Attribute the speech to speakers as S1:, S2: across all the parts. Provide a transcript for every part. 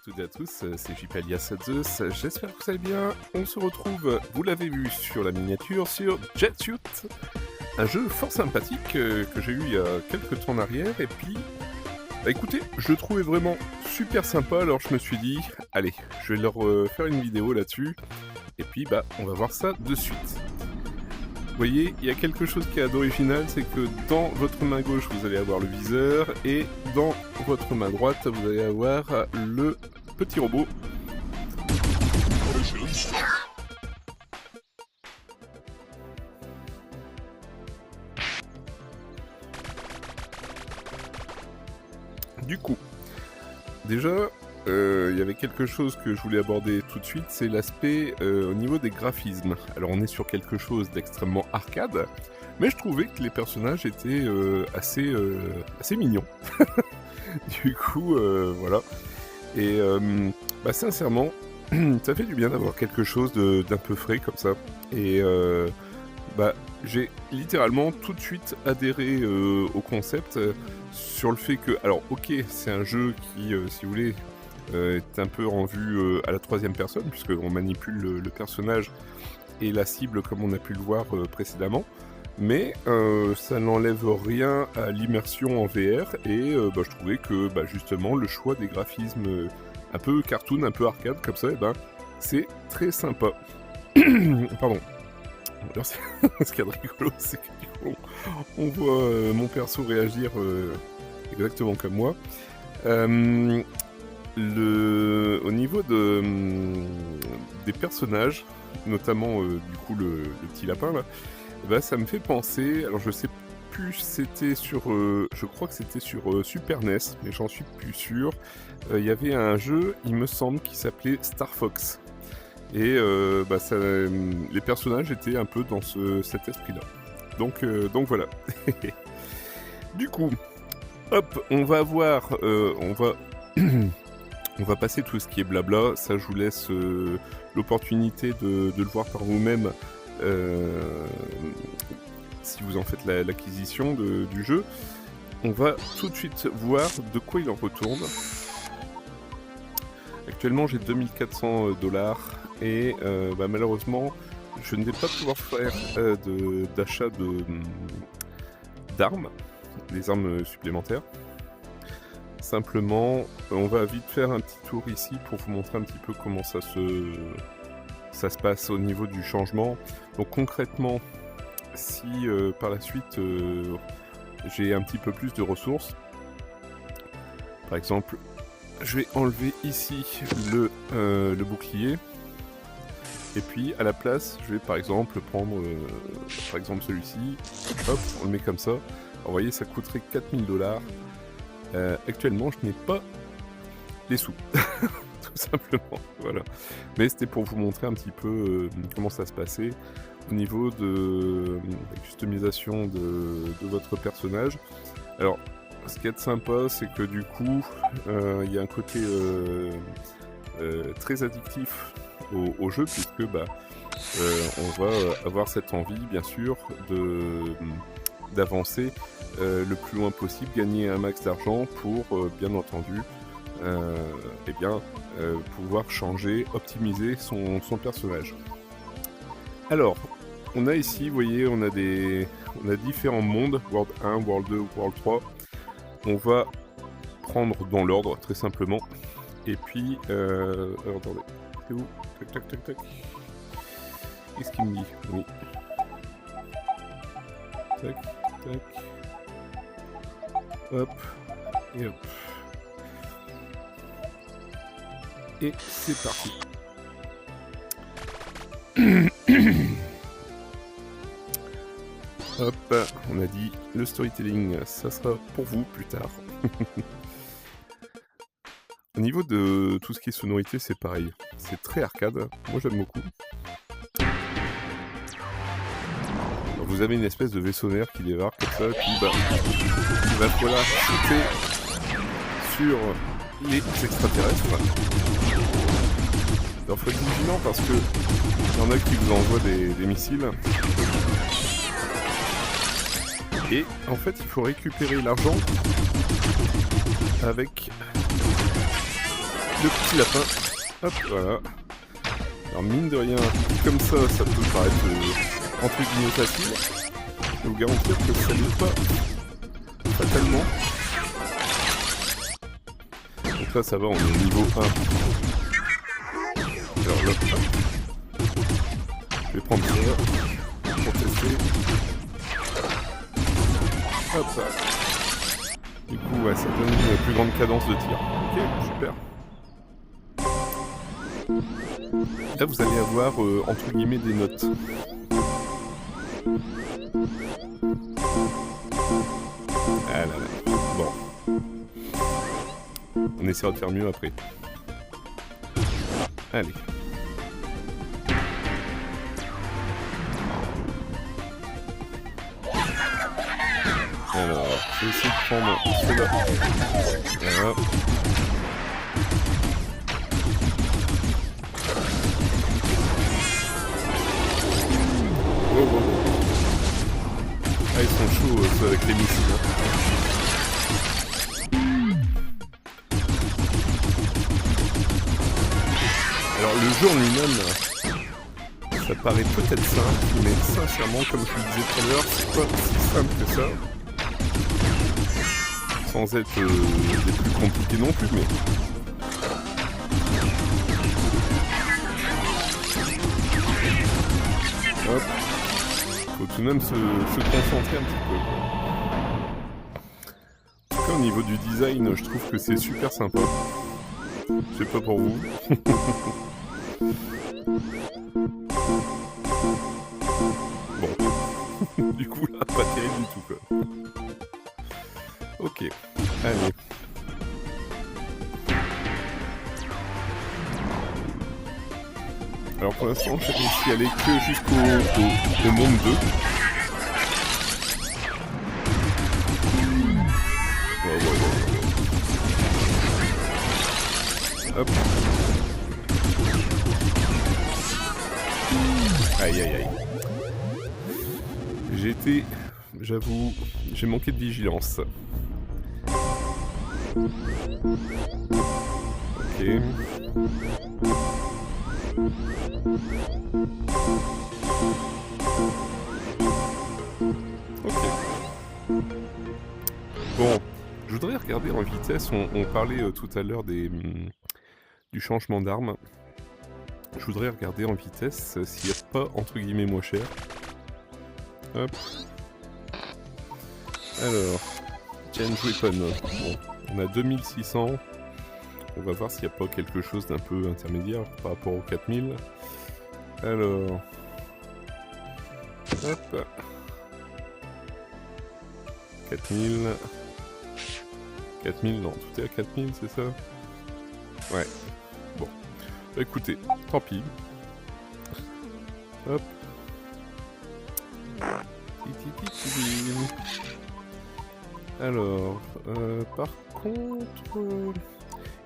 S1: toutes et à tous, c'est JP alias Zeus, j'espère que vous allez bien. On se retrouve, vous l'avez vu sur la miniature, sur Jet Suit, un jeu fort sympathique que j'ai eu il y a quelques temps en arrière, et puis, bah écoutez, je le trouvais vraiment super sympa, alors je me suis dit, allez, je vais leur faire une vidéo là-dessus, et puis bah, on va voir ça de suite. Vous voyez, il y a quelque chose qui est d'original, c'est que dans votre main gauche, vous allez avoir le viseur, et dans votre main droite, vous allez avoir le petit robot. Du coup, déjà, il y avait quelque chose que je voulais aborder tout de suite, c'est l'aspect au niveau des graphismes. Alors on est sur quelque chose d'extrêmement arcade, mais je trouvais que les personnages étaient assez mignons. Du coup, voilà. Et bah, sincèrement, ça fait du bien d'avoir quelque chose d'un peu frais comme ça. Et bah, j'ai littéralement tout de suite adhéré au concept sur le fait que, alors ok, c'est un jeu qui, si vous voulez, est un peu en vue à la troisième personne, puisqu'on manipule le personnage et la cible comme on a pu le voir précédemment, mais ça n'enlève rien à l'immersion en VR, et bah, je trouvais que bah, justement le choix des graphismes un peu cartoon, un peu arcade comme ça, et ben, c'est très sympa. Pardon. Alors, ce qu'il y a de rigolo, c'est que du coup, on voit mon perso réagir exactement comme moi. Au niveau des personnages, notamment du coup le petit lapin là, bah, ça me fait penser, alors je sais plus si c'était sur, je crois que c'était sur Super NES, mais j'en suis plus sûr, il y avait un jeu, il me semble, qui s'appelait Star Fox, et bah, les personnages étaient un peu dans cet esprit là, donc voilà. Du coup, hop, on va voir, on va passer tout ce qui est blabla, ça je vous laisse l'opportunité de le voir par vous-même si vous en faites l'acquisition du jeu. On va tout de suite voir de quoi il en retourne. Actuellement j'ai 2400 $, et bah, malheureusement je ne vais pas pouvoir faire d'achat d'armes, des armes supplémentaires. Simplement, on va vite faire un petit tour ici pour vous montrer un petit peu comment ça se passe au niveau du changement. Donc concrètement, si par la suite j'ai un petit peu plus de ressources, par exemple, je vais enlever ici le bouclier, et puis à la place, je vais par exemple prendre celui-ci, hop, on le met comme ça. Alors vous voyez, ça coûterait 4000 $. Actuellement, je n'ai pas les sous, tout simplement, voilà. Mais c'était pour vous montrer un petit peu comment ça se passait au niveau de la customisation de votre personnage. Alors, ce qui est sympa, c'est que du coup, il y a un côté très addictif au jeu, puisque bah, on va avoir cette envie, bien sûr, d'avancer le plus loin possible, gagner un max d'argent pour, bien entendu, pouvoir changer, optimiser son personnage. Alors, on a ici, vous voyez, on a différents mondes, World 1, World 2, World 3. On va prendre dans l'ordre, très simplement. Et puis, alors, attendez, c'est où? Tac, tac, tac, tac. Qu'est-ce qu'il me dit? Oui. Tac, tac. Hop, et hop. Et c'est parti. Hop, on a dit le storytelling, ça sera pour vous plus tard. Au niveau de tout ce qui est sonorité, c'est pareil. C'est très arcade, moi j'aime beaucoup. Alors, vous avez une espèce de vaisseau nerf qui débarque comme ça, et puis bah, il va falloir sauter sur les extraterrestres. Alors faut être vigilant parce que il y en a qui vous envoient des missiles. Et en fait il faut récupérer l'argent avec le petit lapin. Hop, voilà. Alors mine de rien, comme ça peut paraître entre guillemets facile. Je peux vous garantir que ça n'est pas fatalement. Donc là ça va, on est au niveau 1. Alors là, hop. Je vais prendre ça pour tester. Hop là. Du coup, ouais, ça donne une plus grande cadence de tir. Ok, super. Là, vous allez avoir, entre guillemets, des notes. Ah là là. Bon. On essaiera de faire mieux après. Allez. Alors, je vais essayer de prendre cela. Voilà. Oh, oh, oh. Ah, ils sont chauds ceux avec les missiles. Hein. Alors, le jeu en lui-même, ça paraît peut-être simple, mais sincèrement, comme je vous le disais tout à l'heure, c'est pas si simple que ça. Sans être des plus compliqués non plus, mais... Hop. Faut tout de même se concentrer un petit peu. En tout cas, au niveau du design, je trouve que c'est super sympa. Je sais pas pour vous. Bon. Du coup, là, pas terrible du tout, quoi. Ok, allez. Alors pour l'instant, j'ai réussi à aller que jusqu'au monde 2. Ouais. Hop. Aïe aïe aïe. J'ai été, j'avoue, j'ai manqué de vigilance. Ok. Ok. Bon, je voudrais regarder en vitesse, on parlait tout à l'heure du changement d'arme. Je voudrais regarder en vitesse s'il n'y a pas, entre guillemets, moins cher. Hop. Alors, change weapon. Bon, on a 2600. On va voir s'il n'y a pas quelque chose d'un peu intermédiaire par rapport aux 4000. Alors... Hop. 4000... 4000, non, tout est à 4000, c'est ça? Ouais. Bon. Bah, écoutez, tant pis. Hop. Alors, par contre...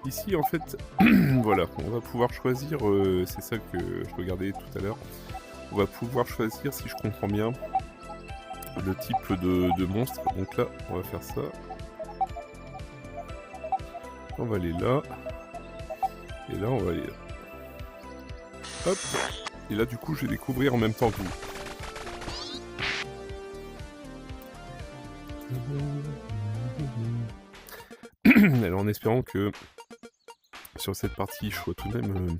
S1: Ici, en fait, voilà, on va pouvoir choisir, c'est ça que je regardais tout à l'heure, on va pouvoir choisir, si je comprends bien, le type de monstre. Donc là, on va faire ça. On va aller là. Et là, on va aller là. Hop. Et là, du coup, je vais découvrir en même temps que vous. Alors, en espérant que sur cette partie, je sois tout de même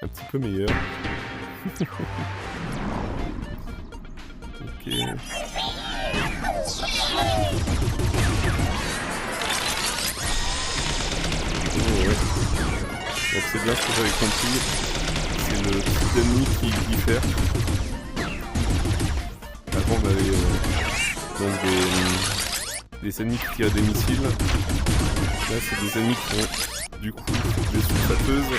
S1: un petit peu meilleur. Ok. Ouais. Donc c'est bien ce que j'avais compris. C'est le type d'ennemi qui diffère. Avant on avait donc des ennemis qui tirent des missiles. Là c'est des ennemis qui ont du coup des sous-sauteuses.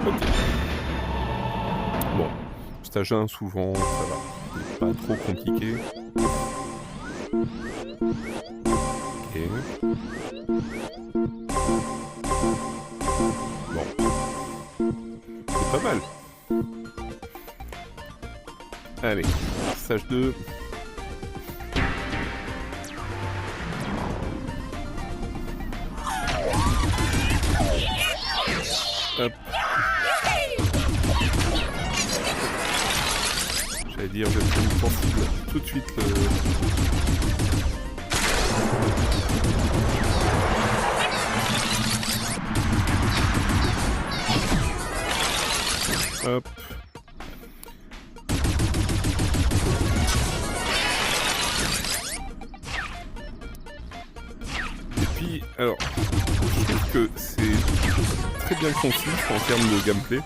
S1: Ok. Bon, stage 1 souvent, ça va. C'est pas trop compliqué. Ok. Bon. C'est pas mal. Allez, stage 2. Hop. J'allais dire, je vais prendre une sensible tout de suite Hop. Et puis, alors, je trouve que c'est très bien conçu en termes de gameplay.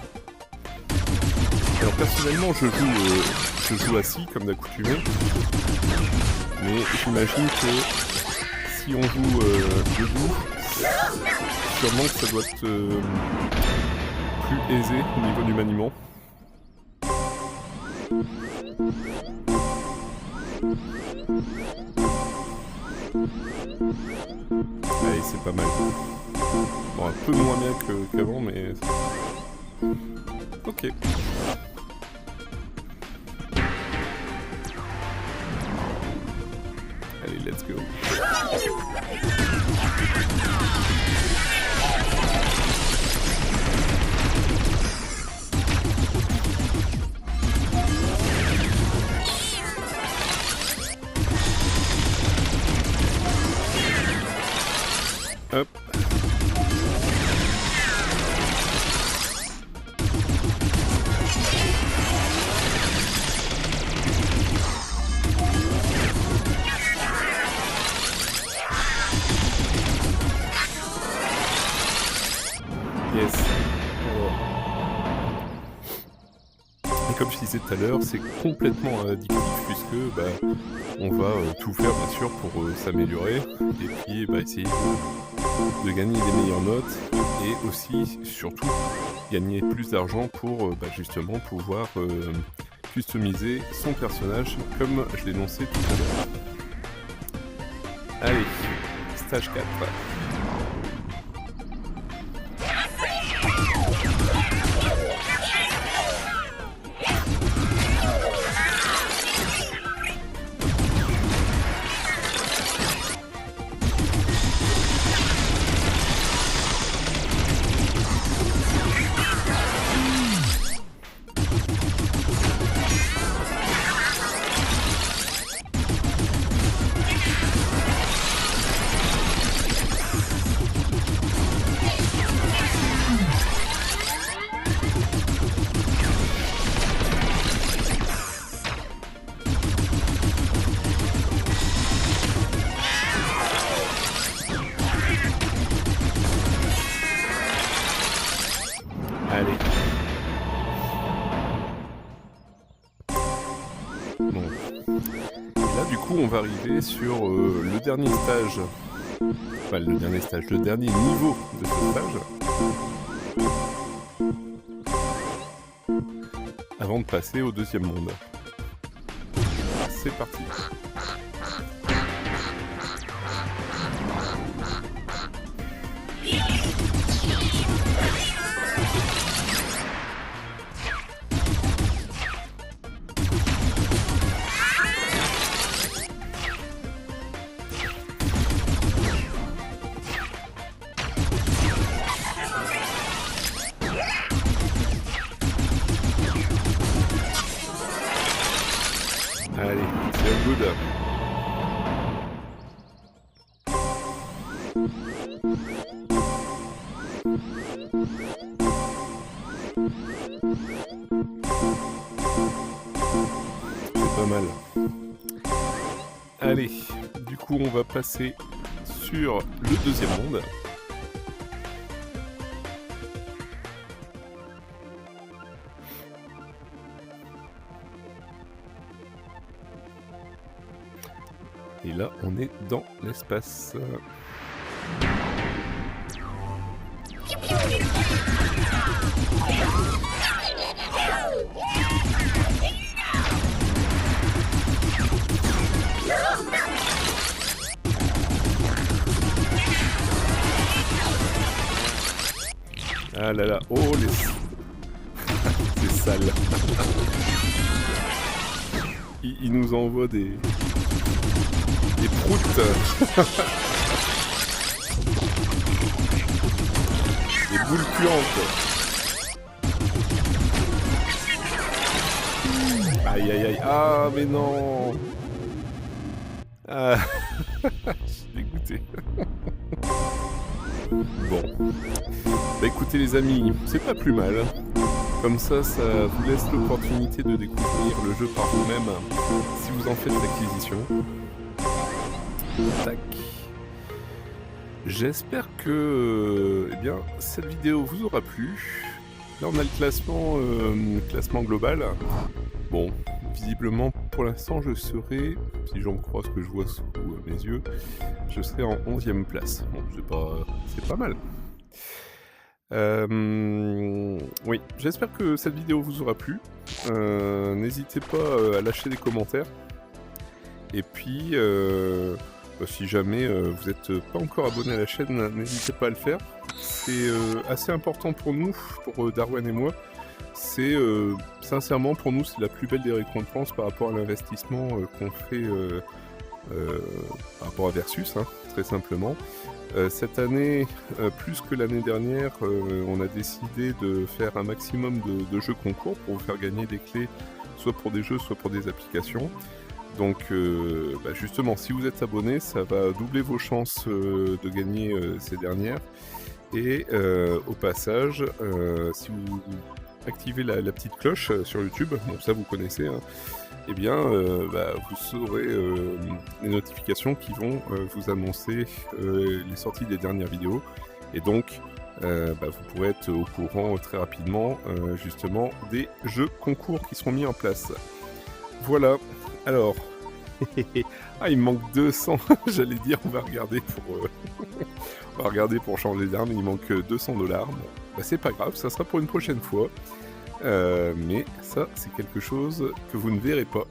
S1: Alors personnellement, je joue assis comme d'accoutumé, mais j'imagine que si on joue debout, sûrement que ça doit être plus aisé au niveau du maniement. Allez, c'est pas mal. Bon, un peu moins bien qu'avant, mais... Ok. Allez, let's go. Hop. Yes. Et comme je disais tout à l'heure, c'est complètement addictif puisque on va tout faire bien sûr pour s'améliorer et puis essayer de gagner des meilleures notes et aussi surtout gagner plus d'argent pour justement pouvoir customiser son personnage comme je l'énonçais tout à l'heure. Allez, stage 4. Allez. Bon. Et là, du coup, on va arriver sur le dernier stage. Enfin, le dernier niveau de ce stage. Avant de passer au deuxième monde. C'est parti. Allez, c'est good. C'est pas mal. Allez, du coup on va passer sur le deuxième monde. Et là, on est dans l'espace. Ah là là, oh les... C'est sale. il nous envoie des proutes. Des boules puantes. Aïe aïe aïe. Ah mais non. Ah. Je suis dégoûté. Bon. Bah écoutez les amis, c'est pas plus mal. Comme ça vous laisse l'opportunité de découvrir le jeu par vous-même si vous en faites l'acquisition. Tac. J'espère que eh bien, cette vidéo vous aura plu. Là on a le classement global. Bon, visiblement pour l'instant je serai, si j'en crois ce que je vois sous mes yeux, je serai en 11e place. Bon, c'est pas mal. Oui, j'espère que cette vidéo vous aura plu. N'hésitez pas à lâcher des commentaires. Et puis, si jamais vous n'êtes pas encore abonné à la chaîne, n'hésitez pas à le faire. C'est assez important pour nous, pour Darwen et moi. C'est sincèrement pour nous, c'est la plus belle des récompenses par rapport à l'investissement qu'on fait par rapport à Versus, hein, très simplement. Cette année, plus que l'année dernière, on a décidé de faire un maximum de jeux concours pour vous faire gagner des clés, soit pour des jeux, soit pour des applications. Donc justement, si vous êtes abonné, ça va doubler vos chances de gagner ces dernières. Et au passage, si vous activez la petite cloche sur YouTube, bon ça vous connaissez, hein, eh bien vous aurez les notifications qui vont vous annoncer les sorties des dernières vidéos. Et donc vous pourrez être au courant très rapidement justement des jeux concours qui seront mis en place. Voilà, alors, ah il me manque 200, j'allais dire on va regarder pour changer d'arme, il manque 200 $. Bon, c'est pas grave, ça sera pour une prochaine fois. Mais ça, c'est quelque chose que vous ne verrez pas.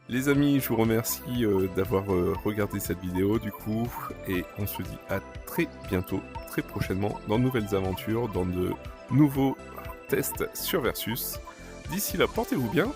S1: Les amis, je vous remercie d'avoir regardé cette vidéo du coup, et on se dit à très bientôt, très prochainement, dans de nouvelles aventures, dans de nouveaux tests sur Versus. D'ici là, portez-vous bien,